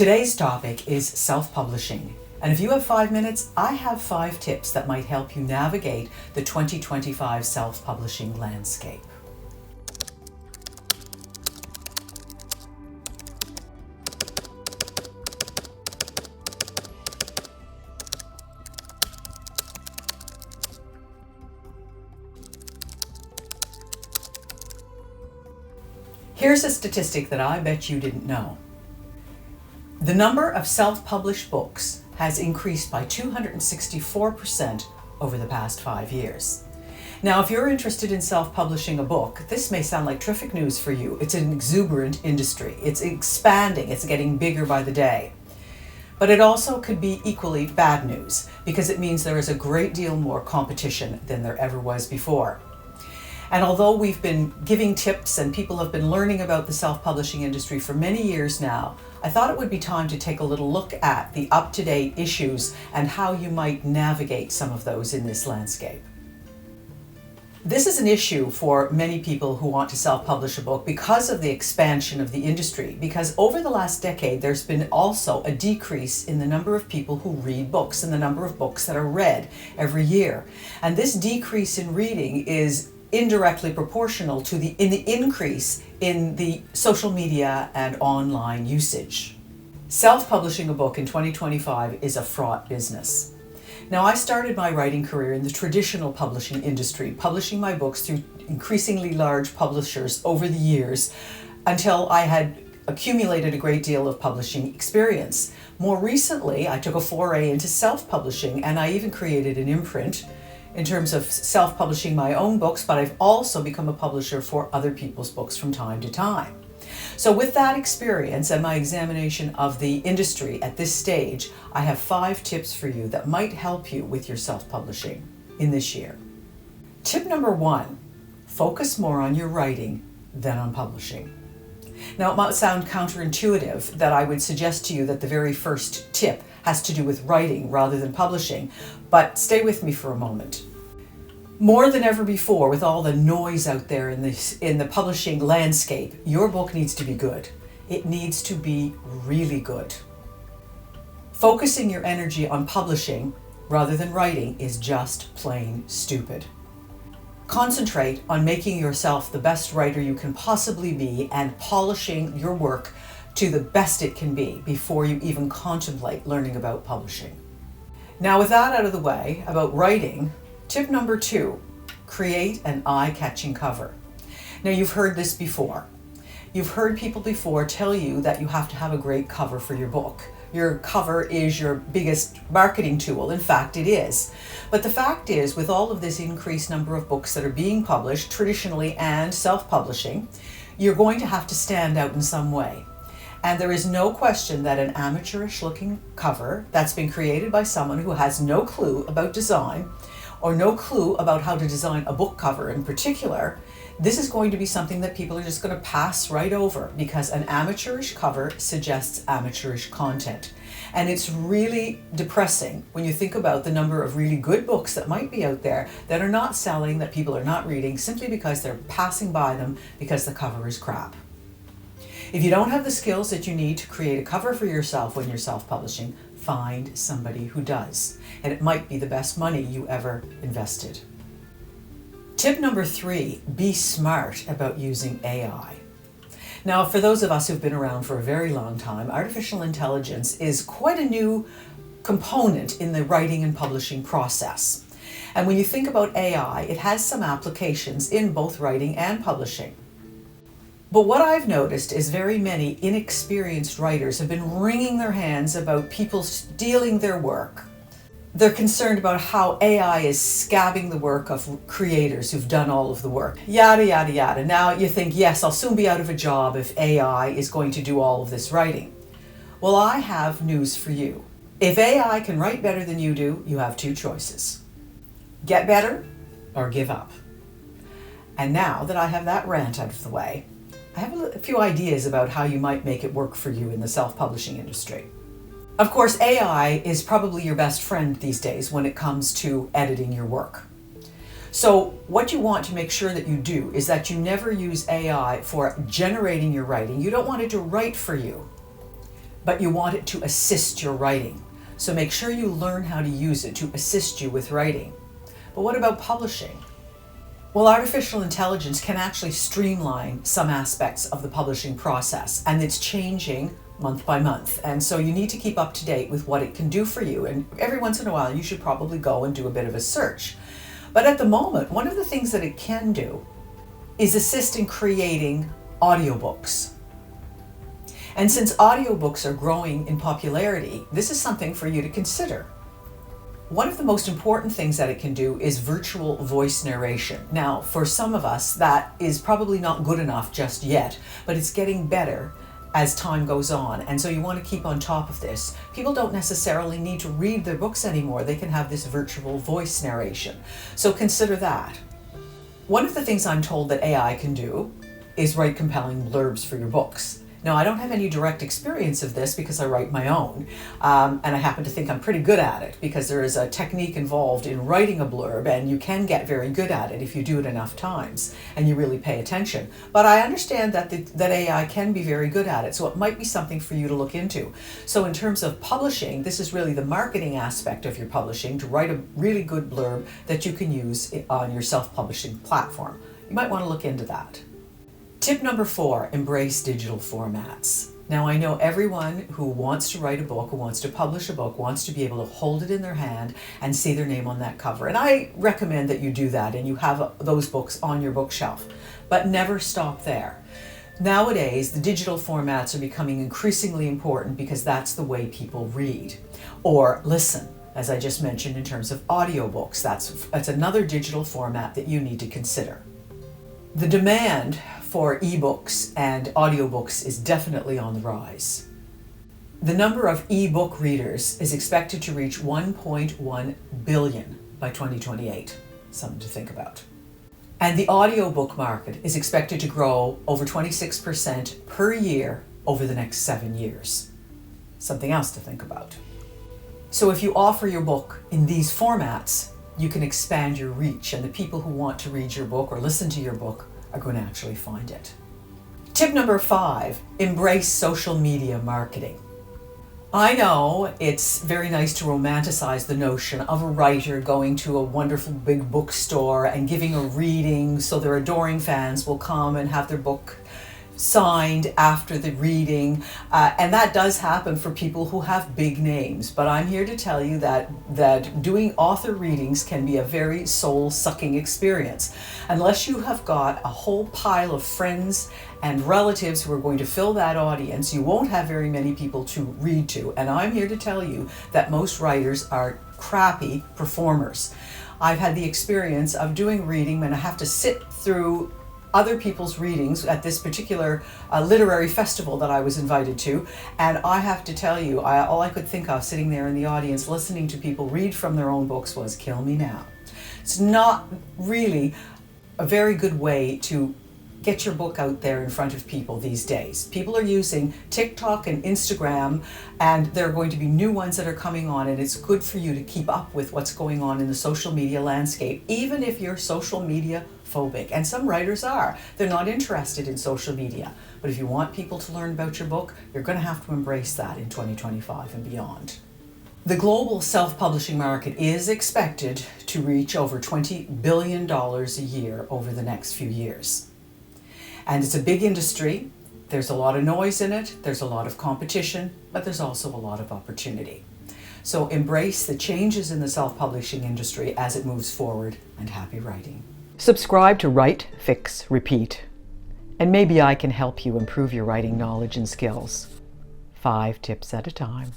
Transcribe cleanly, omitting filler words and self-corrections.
Today's topic is self-publishing. And if you have 5 minutes, I have 5 tips that might help you navigate the 2025 self-publishing landscape. Here's a statistic that I bet you didn't know. The number of self-published books has increased by 264% over the past 5 years. Now, if you're interested in self-publishing a book, this may sound like terrific news for you. It's an exuberant industry. It's expanding. It's getting bigger by the day. But it also could be equally bad news because it means there is a great deal more competition than there ever was before. And although we've been giving tips and people have been learning about the self-publishing industry for many years now, I thought it would be time to take a little look at the up-to-date issues and how you might navigate some of those in this landscape. This is an issue for many people who want to self-publish a book because of the expansion of the industry, because over the last decade there's been also a decrease in the number of people who read books and the number of books that are read every year. And this decrease in reading is indirectly proportional to the increase in the social media and online usage. Self-publishing a book in 2025 is a fraught business. Now, I started my writing career in the traditional publishing industry, publishing my books through increasingly large publishers over the years until I had accumulated a great deal of publishing experience. More recently, I took a foray into self-publishing and I even created an imprint in terms of self-publishing my own books, but I've also become a publisher for other people's books from time to time. So with that experience and my examination of the industry at this stage, I have 5 tips for you that might help you with your self-publishing in this year. Tip number 1, focus more on your writing than on publishing. Now, it might sound counterintuitive that I would suggest to you that the very first tip has to do with writing rather than publishing, but stay with me for a moment. More than ever before, with all the noise out there in the publishing landscape, your book needs to be good. It needs to be really good. Focusing your energy on publishing rather than writing is just plain stupid. Concentrate on making yourself the best writer you can possibly be and polishing your work to the best it can be before you even contemplate learning about publishing. Now, with that out of the way about writing, tip number 2, create an eye-catching cover. Now, you've heard this before. You've heard people before tell you that you have to have a great cover for your book. Your cover is your biggest marketing tool. In fact, it is. But the fact is, with all of this increased number of books that are being published traditionally and self-publishing, you're going to have to stand out in some way. And there is no question that an amateurish looking cover that's been created by someone who has no clue about design or no clue about how to design a book cover in particular, this is going to be something that people are just going to pass right over because an amateurish cover suggests amateurish content. And it's really depressing when you think about the number of really good books that might be out there that are not selling, that people are not reading simply because they're passing by them because the cover is crap. If you don't have the skills that you need to create a cover for yourself when you're self-publishing, find somebody who does. And it might be the best money you ever invested. Tip number 3, be smart about using AI. Now, for those of us who've been around for a very long time, artificial intelligence is quite a new component in the writing and publishing process. And when you think about AI, it has some applications in both writing and publishing. But what I've noticed is very many inexperienced writers have been wringing their hands about people stealing their work. They're concerned about how AI is scabbing the work of creators who've done all of the work. Yada, yada, yada. Now you think, yes, I'll soon be out of a job if AI is going to do all of this writing. Well, I have news for you. If AI can write better than you do, you have 2 choices. Get better or give up. And now that I have that rant out of the way, I have a few ideas about how you might make it work for you in the self-publishing industry. Of course, AI is probably your best friend these days when it comes to editing your work. So what you want to make sure that you do is that you never use AI for generating your writing. You don't want it to write for you. but you want it to assist your writing. So make sure you learn how to use it to assist you with writing. But what about publishing? Well, artificial intelligence can actually streamline some aspects of the publishing process, and it's changing month by month. And so you need to keep up to date with what it can do for you. And every once in a while, you should probably go and do a bit of a search. But at the moment, one of the things that it can do is assist in creating audiobooks. And since audiobooks are growing in popularity, this is something for you to consider. One of the most important things that it can do is virtual voice narration. Now, for some of us, that is probably not good enough just yet, but it's getting better as time goes on. And so you want to keep on top of this. People don't necessarily need to read their books anymore. They can have this virtual voice narration. So consider that. One of the things I'm told that AI can do is write compelling blurbs for your books. Now, I don't have any direct experience of this because I write my own, and I happen to think I'm pretty good at it because there is a technique involved in writing a blurb, and you can get very good at it if you do it enough times and you really pay attention. But I understand that that AI can be very good at it, so it might be something for you to look into. So in terms of publishing, this is really the marketing aspect of your publishing, to write a really good blurb that you can use on your self-publishing platform. You might want to look into that. Tip number 4, embrace digital formats. Now, I know everyone who wants to write a book, who wants to publish a book, wants to be able to hold it in their hand and see their name on that cover. And I recommend that you do that and you have those books on your bookshelf. But never stop there. Nowadays, the digital formats are becoming increasingly important because that's the way people read or listen, as I just mentioned in terms of audiobooks. That's another digital format that you need to consider. The demand for ebooks and audiobooks is definitely on the rise. The number of ebook readers is expected to reach 1.1 billion by 2028. Something to think about. And the audiobook market is expected to grow over 26% per year over the next 7 years. Something else to think about. So if you offer your book in these formats, you can expand your reach, and the people who want to read your book or listen to your book are going to actually find it. Tip number 5, embrace social media marketing. I know it's very nice to romanticize the notion of a writer going to a wonderful big bookstore and giving a reading so their adoring fans will come and have their book signed after the reading, and that does happen for people who have big names. But I'm here to tell you that doing author readings can be a very soul-sucking experience. Unless you have got a whole pile of friends and relatives who are going to fill that audience, you won't have very many people to read to. And I'm here to tell you that most writers are crappy performers. I've had the experience of doing reading and I have to sit through other people's readings at this particular literary festival that I was invited to, and I have to tell you, all I could think of sitting there in the audience listening to people read from their own books was, kill me now. It's not really a very good way to get your book out there in front of people these days. People are using TikTok and Instagram, and there are going to be new ones that are coming on, and it's good for you to keep up with what's going on in the social media landscape, even if you're social media phobic. And some writers are. They're not interested in social media. But if you want people to learn about your book, you're going to have to embrace that in 2025 and beyond. The global self-publishing market is expected to reach over $20 billion a year over the next few years. And it's a big industry. There's a lot of noise in it. There's a lot of competition, but there's also a lot of opportunity. So embrace the changes in the self-publishing industry as it moves forward, and happy writing. Subscribe to Write, Fix, Repeat, and maybe I can help you improve your writing knowledge and skills, 5 tips at a time.